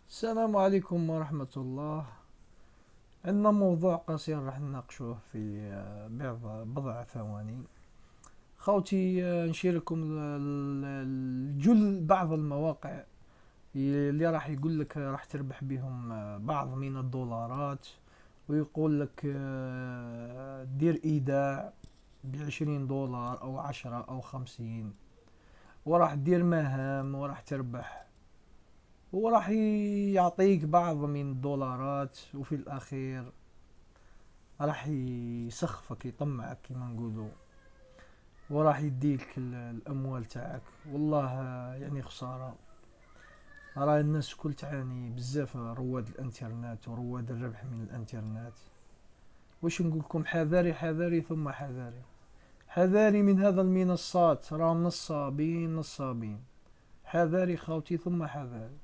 السلام عليكم ورحمة الله. عندنا موضوع قصير راح نناقشوه في بضع ثواني. خوتي، نشيركم بعض المواقع اللي راح يقول لك راح تربح بهم بعض من الدولارات، ويقول لك دير ايداع ب20 دولار او 10 او 50، وراح تدير مهام وراح تربح، وراح يعطيك بعض من الدولارات، وفي الأخير راح يسخفك يطمعك كما نقولوا، وراح يديك الأموال تاعك. والله يعني خسارة. راه الناس كل تعاني بزاف، رواد الانترنت ورواد الربح من الانترنت. واش نقول لكم؟ حذاري حذاري ثم حذاري. حذاري من هذا المنصات، راهم نصابين نصابين. حذاري خوتي ثم حذاري.